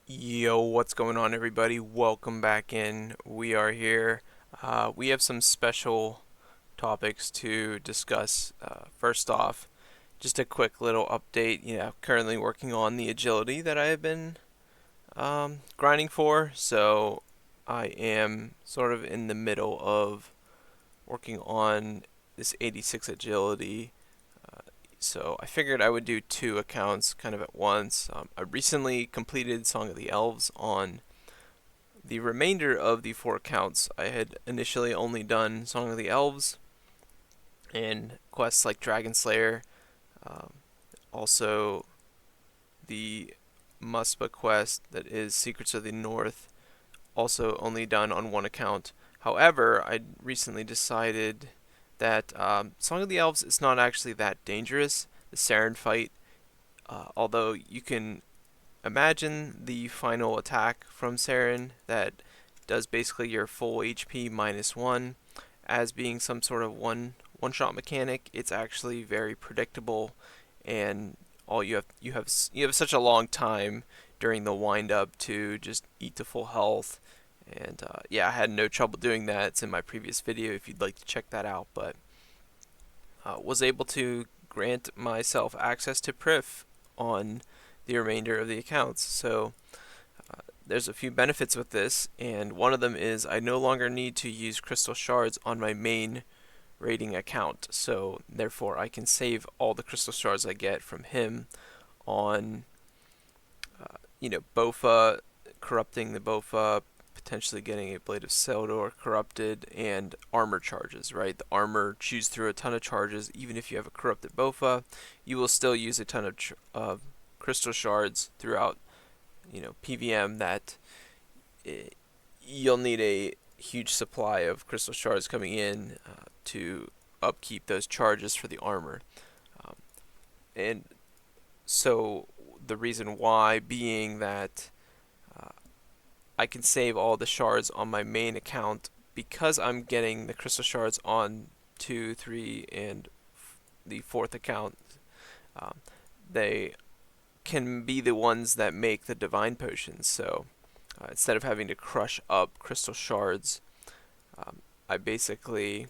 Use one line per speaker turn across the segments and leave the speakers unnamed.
Yo, what's going on, everybody? Welcome back in. We are here. We have some special topics to discuss. First off, just a quick little update. Currently working on the agility that I have been grinding for. So I am sort of in the middle of working on this 86 agility. So I figured I would do two accounts kind of at once. I recently completed Song of the Elves on the remainder of the four accounts. I had initially only done Song of the Elves and quests like Dragon Slayer, um, also the Muspa quest that is Secrets of the North, also only done on one account. However, I recently decided that Song of the Elves is not actually that dangerous. The Saren fight, although you can imagine the final attack from Saren that does basically your full HP minus one as being some sort of one shot mechanic. It's actually very predictable, and all you have such a long time during the wind up to just eat to full health. And yeah, I had no trouble doing that. It's in my previous video if you'd like to check that out. But was able to grant myself access to Prif on the remainder of the accounts. So there's a few benefits with this, and one of them is I no longer need to use crystal shards on my main rating account. So therefore, I can save all the crystal shards I get from him on, Bofa, corrupting the Bofa, potentially getting a Blade of Seldor corrupted, and armor charges, right? The armor chews through a ton of charges. Even if you have a corrupted Bofa, you will still use a ton of crystal shards throughout, PVM that you'll need a huge supply of crystal shards coming in to upkeep those charges for the armor. Um, and so the reason why being that uh, I can save all the shards on my main account because I'm getting the crystal shards on 2, 3, and the fourth account. Um, they can be the ones that make the divine potions. So instead of having to crush up crystal shards, I basically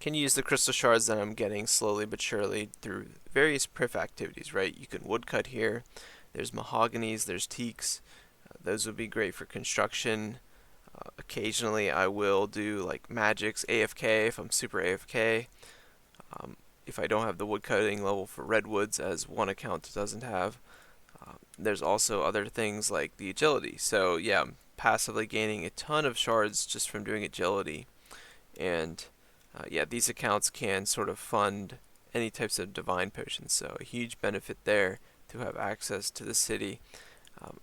can use the crystal shards that I'm getting slowly but surely through various Prif activities, right? You can woodcut here, there's mahoganies, there's teaks. Those would be great for construction. Occasionally I will do like magics AFK if I'm super AFK. Um, if I don't have the woodcutting level for redwoods, as one account doesn't have. There's also other things like the agility. So yeah, I'm passively gaining a ton of shards just from doing agility. And yeah, these accounts can sort of fund any types of divine potions. So a huge benefit there to have access to the city.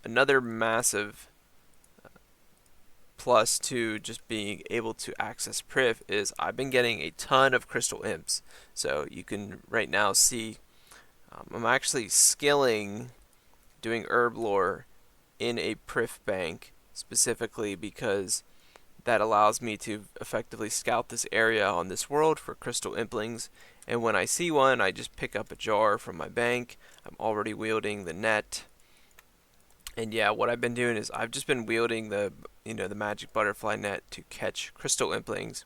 Another massive plus to just being able to access Priv is I've been getting a ton of crystal imps. So you can right now see I'm actually skilling doing herb lore in a Prif bank specifically because that allows me to effectively scout this area on this world for crystal implings. And when I see one, I just pick up a jar from my bank. I'm already wielding the net. And yeah, what I've been doing is I've just been wielding the magic butterfly net to catch crystal implings.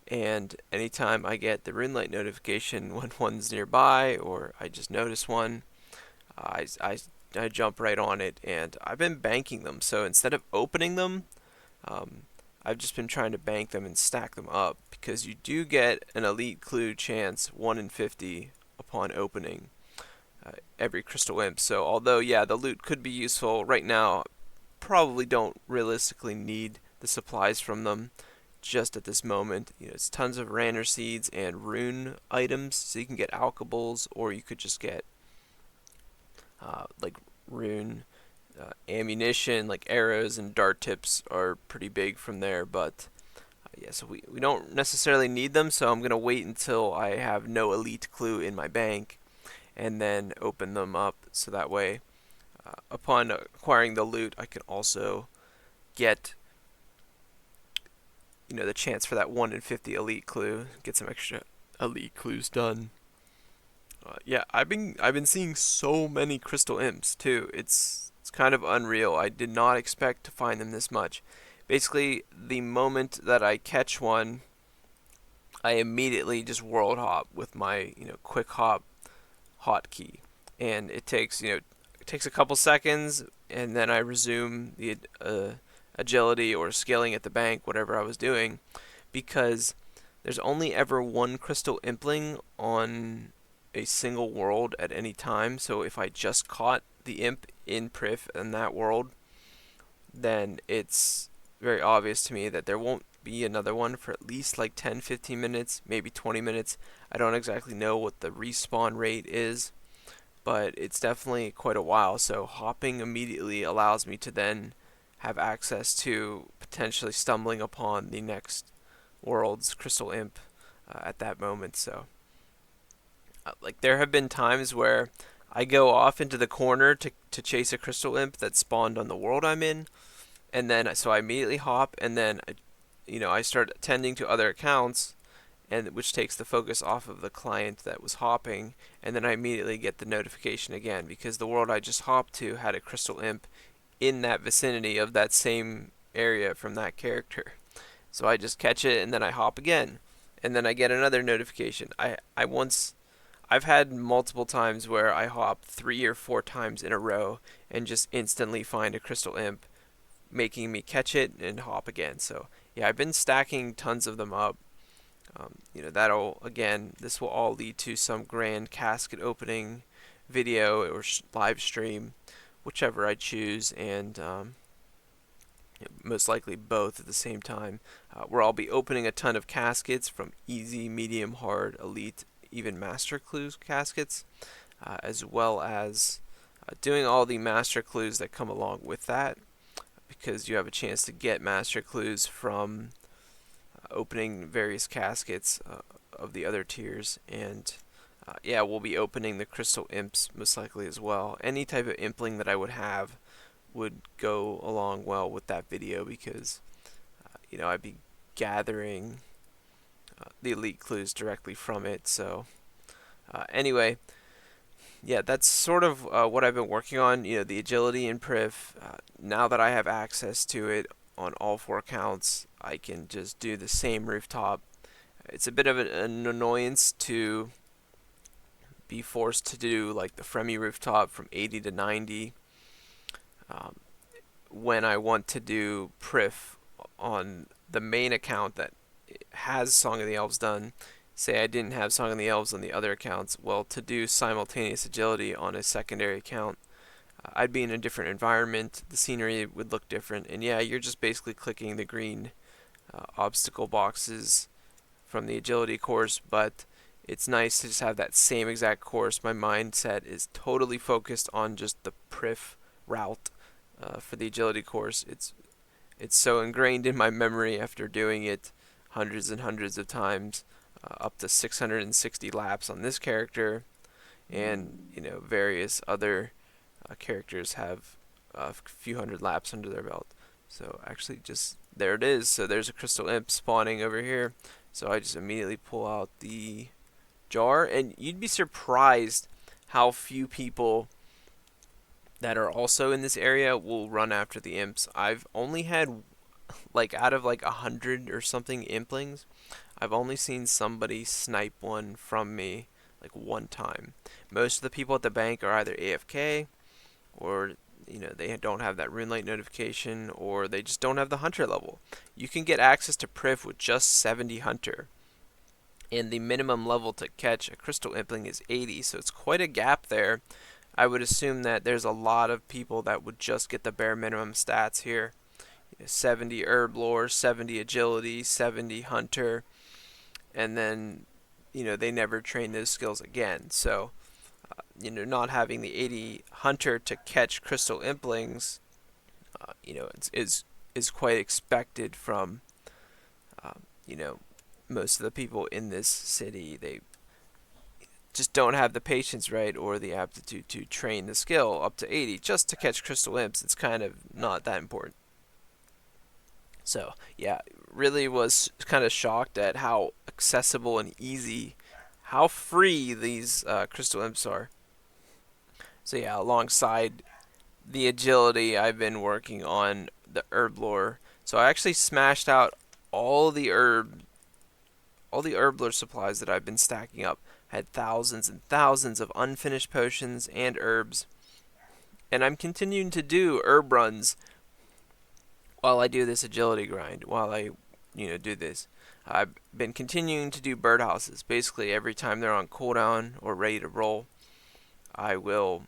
And anytime I get the runelight notification when one's nearby, or I just notice one, I jump right on it, and I've been banking them. So instead of opening them, um, I've just been trying to bank them and stack them up because you do get an elite clue chance 1 in 50 upon opening every crystal imp. So although yeah, the loot could be useful right now, probably don't realistically need the supplies from them just at this moment. It's tons of Ranner seeds and rune items, so you can get alkables, or you could just get like rune ammunition, like arrows and dart tips are pretty big from there. But yeah, so we don't necessarily need them, so I'm gonna wait until I have no elite clue in my bank and then open them up, so that way upon acquiring the loot I can also get the chance for that 1 in 50 elite clue, get some extra elite clues done. Yeah, I've been seeing so many crystal imps too. It's kind of unreal. I did not expect to find them this much. Basically, the moment that I catch one, I immediately just world hop with my quick hop hotkey, and it takes a couple seconds, and then I resume the agility or scaling at the bank, whatever I was doing, because there's only ever one crystal impling on a single world at any time. So if I just caught the imp in Prif in that world, then it's very obvious to me that there won't be another one for at least like 10-15 minutes, maybe 20 minutes. I don't exactly know what the respawn rate is, but it's definitely quite a while. So hopping immediately allows me to then have access to potentially stumbling upon the next world's crystal imp at that moment. So like there have been times where I go off into the corner to chase a crystal imp that spawned on the world I'm in, and then so I immediately hop, and then I start attending to other accounts, and which takes the focus off of the client that was hopping, and then I immediately get the notification again because the world I just hopped to had a crystal imp in that vicinity of that same area from that character. So I just catch it and then I hop again, and then I get another notification. I've had multiple times where I hop 3 or 4 times in a row and just instantly find a crystal imp, making me catch it and hop again. So yeah, I've been stacking tons of them up. This will all lead to some grand casket opening video or live stream, whichever I choose, and most likely both at the same time, where I'll be opening a ton of caskets from easy, medium, hard, elite, even master clues caskets, as well as doing all the master clues that come along with that, because you have a chance to get master clues from opening various caskets of the other tiers. And yeah, we'll be opening the crystal imps most likely as well. Any type of impling that I would have would go along well with that video, because I'd be gathering the elite clues directly from it. So anyway, yeah, that's sort of what I've been working on. The agility in Priv. Now that I have access to it on all 4 accounts, I can just do the same rooftop. It's a bit of an annoyance to be forced to do like the Fremi rooftop from 80 to 90 when I want to do Prif on the main account that has Song of the Elves done. Say I didn't have Song of the Elves on the other accounts. Well, to do simultaneous agility on a secondary account, I'd be in a different environment. The scenery would look different, and yeah, you're just basically clicking the green obstacle boxes from the agility course, but it's nice to just have that same exact course. My mindset is totally focused on just the Prif route for the agility course. It's so ingrained in my memory after doing it hundreds and hundreds of times, up to 660 laps on this character, and various other characters have a few hundred laps under their belt. So actually, just there it is. So there's a crystal imp spawning over here. So I just immediately pull out the jar, and you'd be surprised how few people that are also in this area will run after the imps. I've only had, like, out of like 100 or something implings, I've only seen somebody snipe one from me like 1 time. Most of the people at the bank are either AFK, or they don't have that runelight notification, or they just don't have the hunter level. You can get access to Priv with just 70 hunter, and the minimum level to catch a crystal impling is 80, so it's quite a gap there. I would assume that there's a lot of people that would just get the bare minimum stats here. 70 herb lore, 70 agility, 70 hunter, and then they never train those skills again. So not having the 80 hunter to catch crystal implings, is quite expected from most of the people in this city. They just don't have the patience, right, or the aptitude to train the skill up to 80 just to catch crystal imps. It's kind of not that important. So yeah, really was kind of shocked at how accessible and easy, how free these crystal imps are. So yeah, alongside the agility, I've been working on the herb lore. So I actually smashed out all the herb all the herb lore supplies that I've been stacking up. Had thousands and thousands of unfinished potions and herbs, and I'm continuing to do herb runs while I do this agility grind. While I, do this, I've been continuing to do birdhouses. Basically, every time they're on cooldown or ready to roll, I will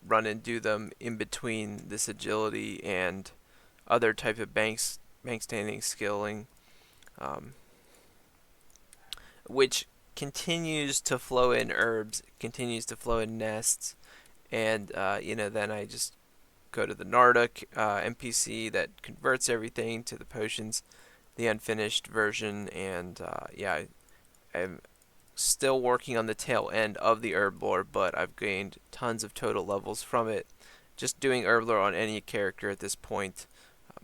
run and do them in between this agility and other type of bank standing skilling, um, which continues to flow in herbs, continues to flow in nests, and then I just go to the Narda NPC that converts everything to the potions, the unfinished version, and I'm still working on the tail end of the herb lore, but I've gained tons of total levels from it. Just doing herb lore on any character at this point.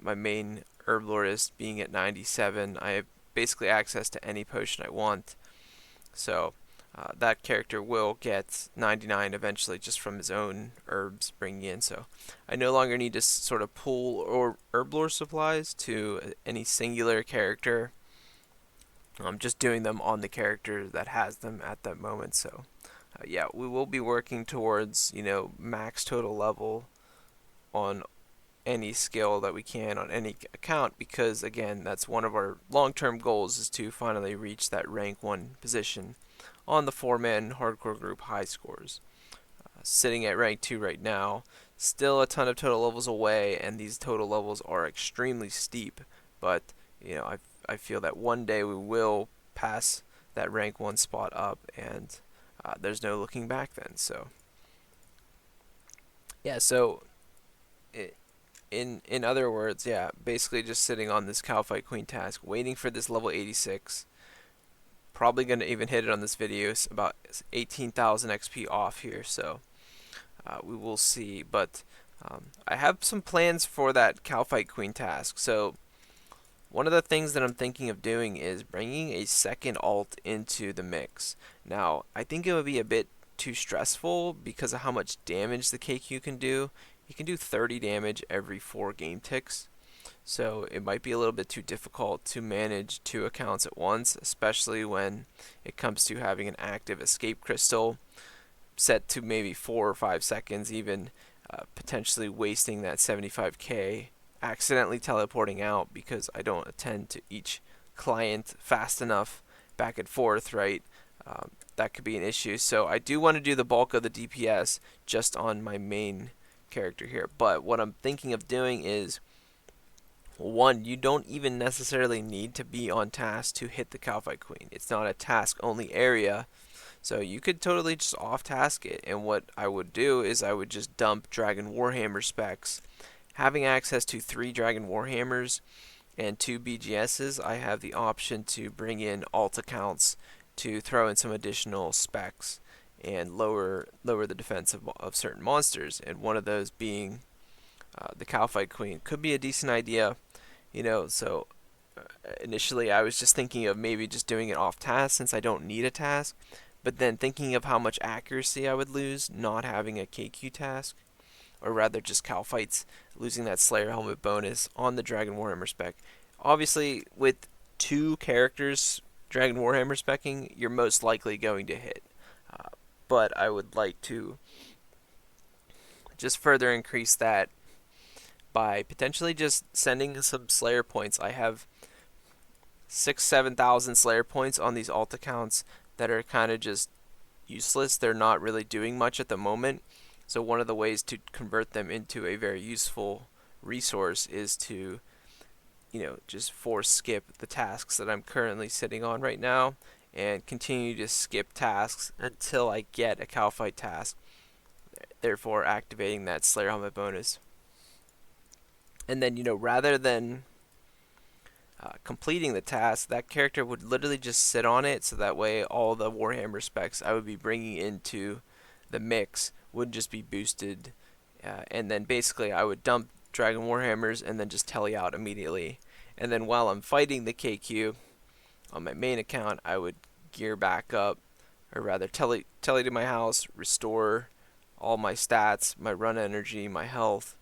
My main herb lorist being at 97, I have basically access to any potion I want. So that character will get 99 eventually just from his own herbs bringing in. So I no longer need to sort of pull or herb lore supplies to any singular character. I'm just doing them on the character that has them at that moment. So yeah, we will be working towards max total level on any skill that we can on any account, because again, that's one of our long-term goals, is to finally reach that rank 1 position on the 4-man hardcore group high scores. Sitting at rank 2 right now, still a ton of total levels away, and these total levels are extremely steep, but I feel that one day we will pass that rank 1 spot up, and there's no looking back then. So yeah, so in other words, yeah, basically just sitting on this Cow Fight Queen task, waiting for this level 86. Probably going to even hit it on this video. It's about 18,000 XP off here, so we will see. But I have some plans for that Cow Fight Queen task. So one of the things that I'm thinking of doing is bringing a second alt into the mix. Now, I think it would be a bit too stressful because of how much damage the KQ can do. You can do 30 damage every 4 game ticks. So it might be a little bit too difficult to manage 2 accounts at once, especially when it comes to having an active escape crystal set to maybe 4 or 5 seconds, even potentially wasting that 75k, accidentally teleporting out because I don't attend to each client fast enough back and forth, right? That could be an issue. So I do want to do the bulk of the DPS just on my main character here. But what I'm thinking of doing is, one, you don't even necessarily need to be on task to hit the Cow Fight Queen. It's not a task only area, so you could totally just off task it. And what I would do is I would just dump Dragon Warhammer specs. Having access to 3 Dragon Warhammers and 2 BGSs, I have the option to bring in alt accounts to throw in some additional specs and lower the defense of certain monsters, and one of those being the Cow Fight Queen. Could be a decent idea, so initially I was just thinking of maybe just doing it off task since I don't need a task, but then thinking of how much accuracy I would lose not having a KQ task, or rather just Cow Fights, losing that Slayer helmet bonus on the Dragon Warhammer spec. Obviously, with 2 characters Dragon Warhammer specking, you're most likely going to hit. But I would like to just further increase that by potentially just sending some Slayer points. I have 7,000 Slayer points on these alt accounts that are kind of just useless. They're not really doing much at the moment. So one of the ways to convert them into a very useful resource is to, just force skip the tasks that I'm currently sitting on right now and continue to skip tasks until I get a Cow Fight task, therefore activating that Slayer helmet bonus. And then, rather than completing the task, that character would literally just sit on it, so that way all the Warhammer specs I would be bringing into the mix would just be boosted, and then basically I would dump Dragon Warhammers and then just tele out immediately. And then while I'm fighting the KQ on my main account, I would gear back up, or rather tele to my house, restore all my stats, my run energy, my health,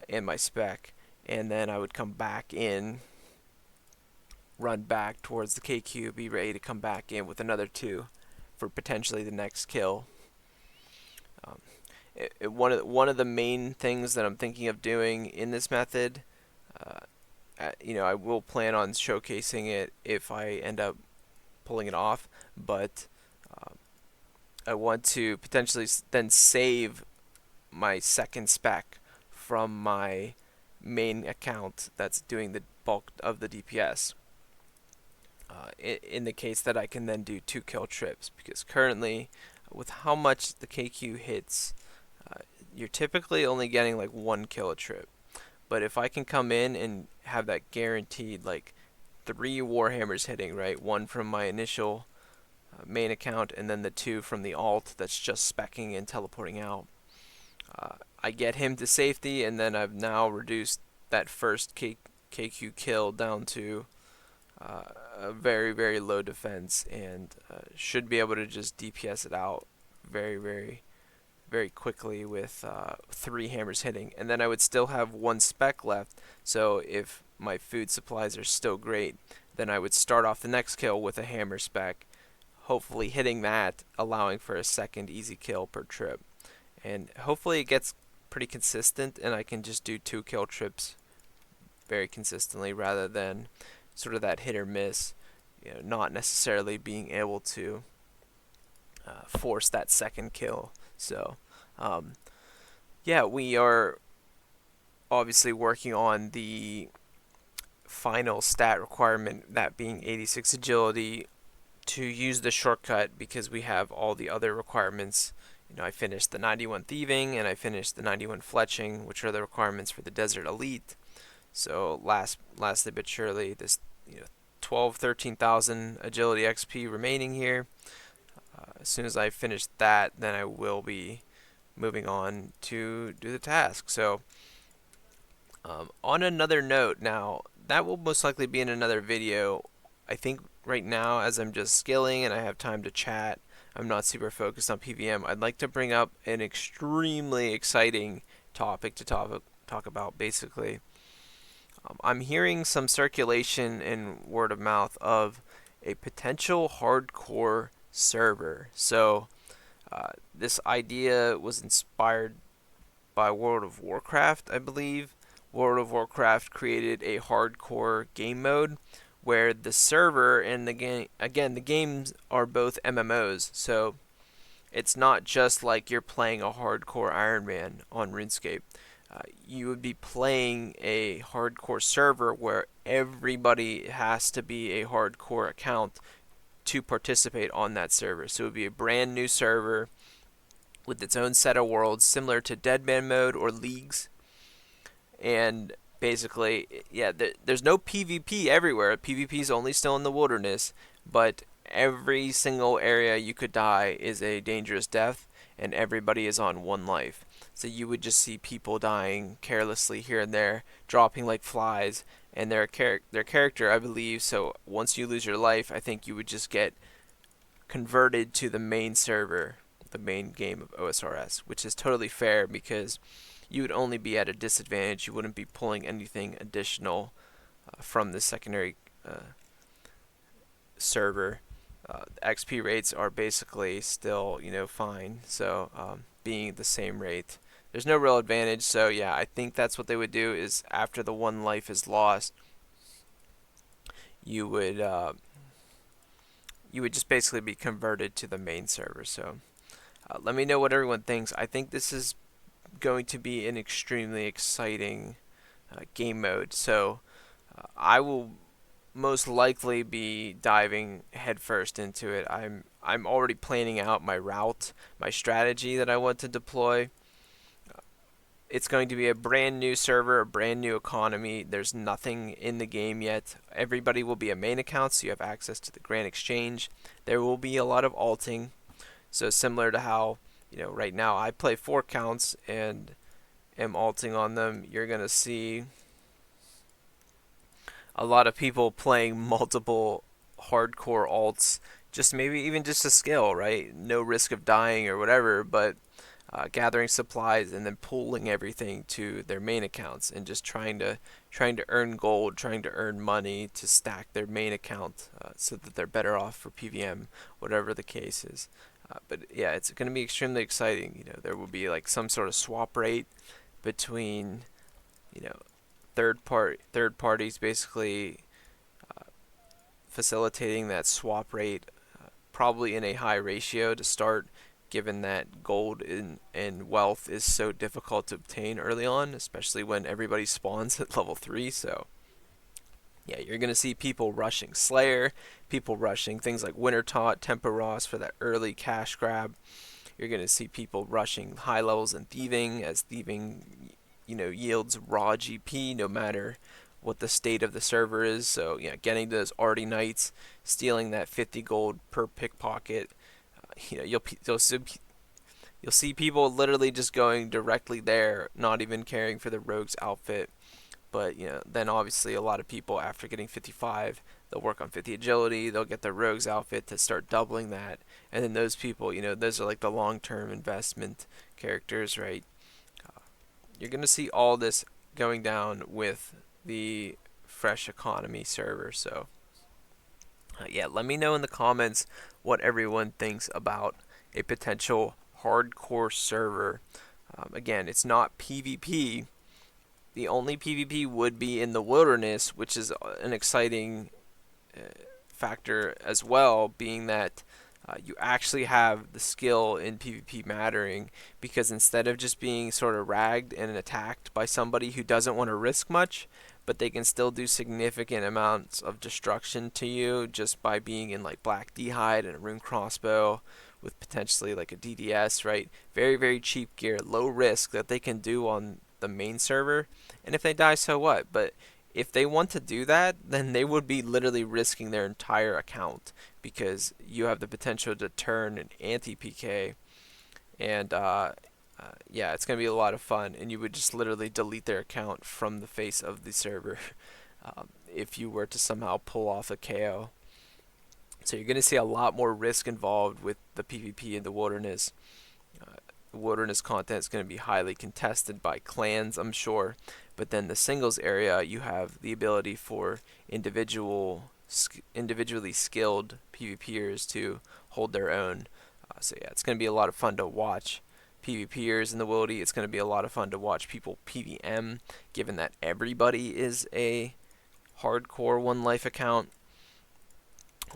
and my spec, and then I would come back in, run back towards the KQ, be ready to come back in with another 2 for potentially the next kill. Um, one of the main things that I'm thinking of doing in this method, uh, I will plan on showcasing it if I end up pulling it off, but um, I want to potentially then save my second spec from my main account that's doing the bulk of the DPS. In the case that I can then do 2 kill trips, because currently, with how much the KQ hits, you're typically only getting like 1 kill a trip. But if I can come in and have that guaranteed like 3 Warhammers hitting, right? 1 from my initial main account, and then the 2 from the alt that's just specking and teleporting out. I get him to safety, and then I've now reduced that first KQ kill down to a very, very low defense, and should be able to just DPS it out very, very, very quickly with 3 hammers hitting. And then I would still have 1 spec left, so if my food supplies are still great, then I would start off the next kill with a hammer spec, hopefully hitting that, allowing for a second easy kill per trip. And hopefully it gets pretty consistent, and I can just do 2 kill trips very consistently rather than sort of that hit or miss, not necessarily being able to force that second kill. So, yeah, we are obviously working on the final stat requirement, that being 86 agility, to use the shortcut because we have all the other requirements. I finished the 91 thieving and I finished the 91 fletching, which are the requirements for the desert elite. So lastly but surely, this 13,000 agility XP remaining here. As soon as I finish that, then I will be moving on to do the task. So on another note, now that will most likely be in another video. I think right now, as I'm just skilling and I have time to chat, I'm not super focused on PVM. I'd like to bring up an extremely exciting topic to talk about. Basically, I'm hearing some circulation and word of mouth of a potential hardcore server. So this idea was inspired by World of Warcraft, I believe. World of Warcraft created a hardcore game mode where the server and the game, again, the games are both MMOs, so it's not just like you're playing a hardcore Iron Man on RuneScape. You would be playing a hardcore server where everybody has to be a hardcore account to participate on that server. So it would be a brand new server with its own set of worlds, similar to Deadman mode or Leagues. And basically, yeah, there's no PvP everywhere. PvP is only still in the wilderness, but every single area you could die is a dangerous death, and everybody is on 1 life. So you would just see people dying carelessly here and there, dropping like flies, and their character, I believe, so once you lose your life, I think you would just get converted to the main server, the main game of Osrs, which is totally fair because you would only be at a disadvantage. You wouldn't be pulling anything additional from the secondary server. XP rates are basically still, fine. So being the same rate, there's no real advantage. So yeah, I think that's what they would do is after the 1 life is lost, you would just basically be converted to the main server. So let me know what everyone thinks. I think this is going to be an extremely exciting game mode. So I will most likely be diving headfirst into it. I'm already planning out my route, my strategy that I want to deploy. It's going to be a brand new server, a brand new economy. There's nothing in the game yet. Everybody will be a main account, so you have access to the Grand Exchange. There will be a lot of alting. So similar to how, right now I play 4 counts and am alting on them, you're going to see a lot of people playing multiple hardcore alts, just maybe even just a skill, right? No risk of dying or whatever, but gathering supplies and then pooling everything to their main accounts and just trying to earn gold, trying to earn money to stack their main account so that they're better off for PVM, whatever the case is. But yeah, it's going to be extremely exciting. There will be like some sort of swap rate between, you know, third parties basically facilitating that swap rate, probably in a high ratio to start, given that gold and wealth is so difficult to obtain early on, especially when everybody spawns at level 3. So yeah, you're going to see people rushing Slayer, people rushing things like Winter Taunt, Tempo Ross for that early cash grab. You're going to see people rushing high levels in thieving, as thieving, yields raw GP no matter what the state of the server is. So yeah, getting those arty knights, stealing that 50 gold per pickpocket. You'll see people literally just going directly there, not even caring for the rogue's outfit. But then obviously a lot of people after getting 55, they'll work on 50 agility, they'll get their rogue's outfit to start doubling that, and then those people, those are like the long-term investment characters, right? You're gonna see all this going down with the fresh economy server. So yeah, let me know in the comments what everyone thinks about a potential hardcore server. Again, it's not PvP. The only PvP would be in the wilderness, which is an exciting factor as well, being that you actually have the skill in PvP mattering, because instead of just being sort of ragged and attacked by somebody who doesn't want to risk much, but they can still do significant amounts of destruction to you just by being in like black d'hide and a rune crossbow with potentially like a DDS, right? Very, very cheap gear, low risk that they can do on the main server, and if they die, so what? But if they want to do that, then they would be literally risking their entire account, because you have the potential to turn an anti-PK, and yeah, it's going to be a lot of fun, and you would just literally delete their account from the face of the server if you were to somehow pull off a KO. So you're going to see a lot more risk involved with the PvP in the wilderness. Wilderness content is going to be highly contested by clans, I'm sure, but then the singles area, you have the ability for individually skilled PvPers to hold their own. So yeah, it's going to be a lot of fun to watch PvPers in the wildy. It's going to be a lot of fun to watch people PvM, given that everybody is a hardcore one life account.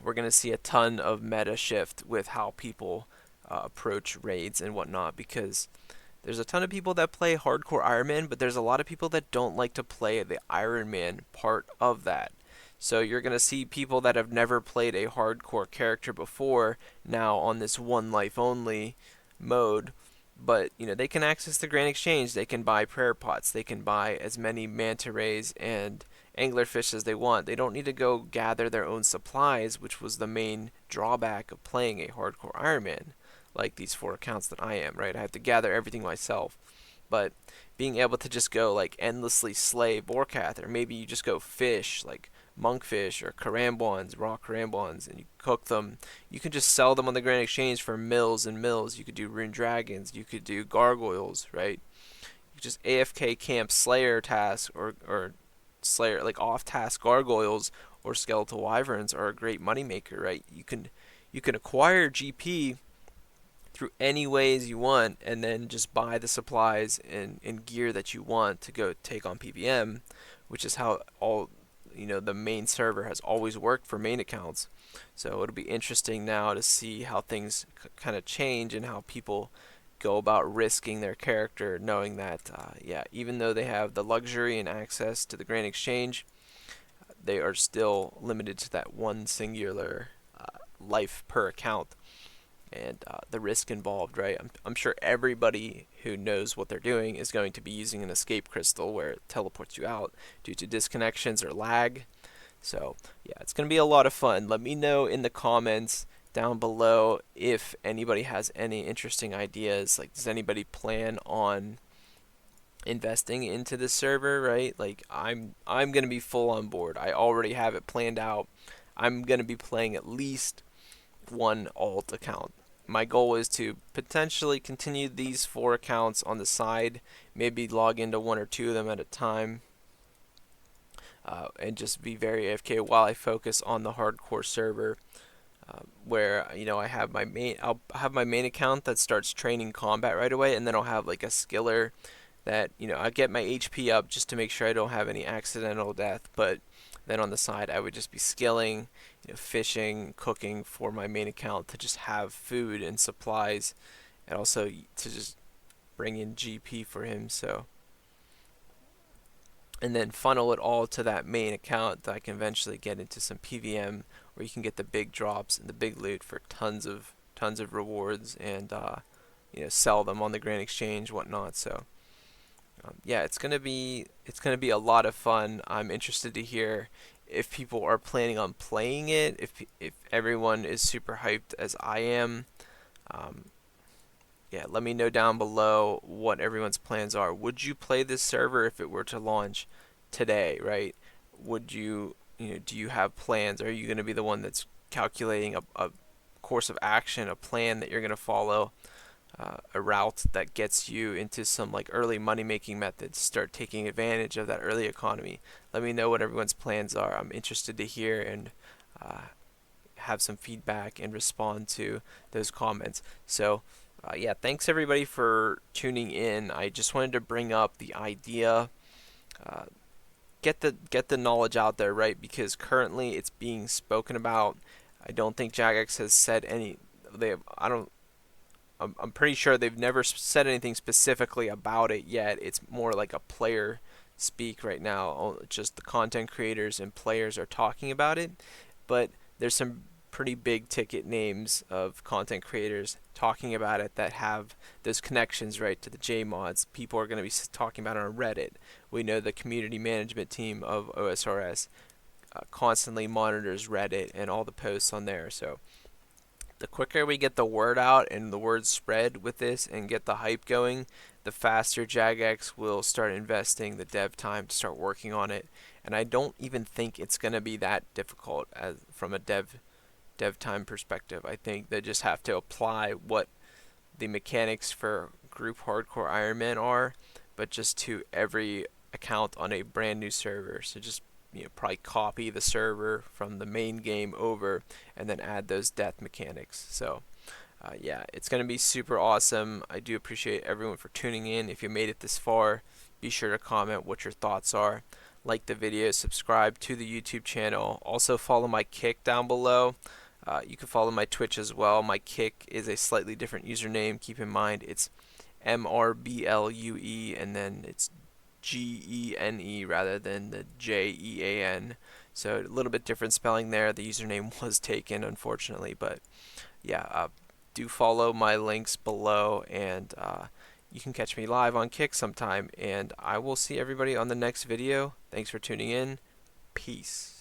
We're going to see a ton of meta shift with how people approach raids and whatnot, because there's a ton of people that play hardcore Iron Man, but there's a lot of people that don't like to play the Iron Man part of that. So you're going to see people that have never played a hardcore character before now on this one life only mode, but they can access the Grand Exchange, they can buy prayer pots, they can buy as many manta rays and anglerfish as they want. They don't need to go gather their own supplies, which was the main drawback of playing a hardcore Iron Man, like these 4 accounts that I am, right? I have to gather everything myself. But being able to just go like endlessly slay Borkath, or maybe you just go fish like monkfish or karambwans, raw karambwans, and you cook them. You can just sell them on the Grand Exchange for mills and mills. You could do rune dragons, you could do gargoyles, right? You could just AFK camp Slayer tasks, or Slayer like off task gargoyles or skeletal wyverns are a great moneymaker, right? You can acquire GP through any ways you want, and then just buy the supplies and gear that you want to go take on PVM, which is how all the main server has always worked for main accounts. So it'll be interesting now to see how things kind of change and how people go about risking their character, knowing that yeah, even though they have the luxury and access to the Grand Exchange, they are still limited to that one singular life per account, and the risk involved, right? I'm sure everybody who knows what they're doing is going to be using an escape crystal where it teleports you out due to disconnections or lag. So yeah, it's going to be a lot of fun. Let me know in the comments down below if anybody has any interesting ideas. Like, does anybody plan on investing into this server, right? Like, I'm going to be full on board. I already have it planned out. I'm going to be playing at least one alt account my goal is to potentially continue these 4 accounts on the side, maybe log into 1 or 2 of them at a time, and just be very AFK while I focus on the hardcore server, where I have my main I'll have my main account that starts training combat right away, and then I'll have like a skiller that I get my HP up just to make sure I don't have any accidental death. But then on the side, I would just be skilling, fishing, cooking for my main account to just have food and supplies, and also to just bring in GP for him. So, and then funnel it all to that main account that I can eventually get into some PVM where you can get the big drops and the big loot for tons of rewards, and sell them on the Grand Exchange, whatnot. So yeah, it's gonna be a lot of fun. I'm interested to hear if people are planning on playing it, if everyone is super hyped as I am. Um, yeah, let me know down below what everyone's plans are. Would you play this server if it were to launch today, right? Would do you have plans? Are you going to be the one that's calculating a course of action, a plan that you're going to follow, a route that gets you into some like early money making methods, start taking advantage of that early economy? Let me know what everyone's plans are. I'm interested to hear and have some feedback and respond to those comments. So yeah, thanks everybody for tuning in. I just wanted to bring up the idea, uh, get the knowledge out there, right? Because currently it's being spoken about. I don't think Jagex has said any. They have, I don't. I'm pretty sure they've never said anything specifically about it yet. It's more like a player speak right now. Just the content creators and players are talking about it, but there's some pretty big ticket names of content creators talking about it that have those connections right to the J mods. People are going to be talking about it on Reddit. We know the community management team of Osrs constantly monitors Reddit and all the posts on there. So the quicker we get the word out and the word spread with this and get the hype going, the faster Jagex will start investing the dev time to start working on it. And I don't even think it's going to be that difficult from a dev time perspective. I think they just have to apply what the mechanics for group hardcore Iron Man are, but just to every account on a brand new server. So just probably copy the server from the main game over and then add those death mechanics. So yeah, it's going to be super awesome. I do appreciate everyone for tuning in. If you made it this far, be sure to comment what your thoughts are. Like the video, subscribe to the YouTube channel. Also follow my Kick down below. You can follow my Twitch as well. My Kick is a slightly different username. Keep in mind it's MRBLUE and then it's GENE rather than the JEAN. So a little bit different spelling there. The username was taken, unfortunately, but yeah, do follow my links below, and you can catch me live on Kick sometime. And I will see everybody on the next video. Thanks for tuning in. Peace.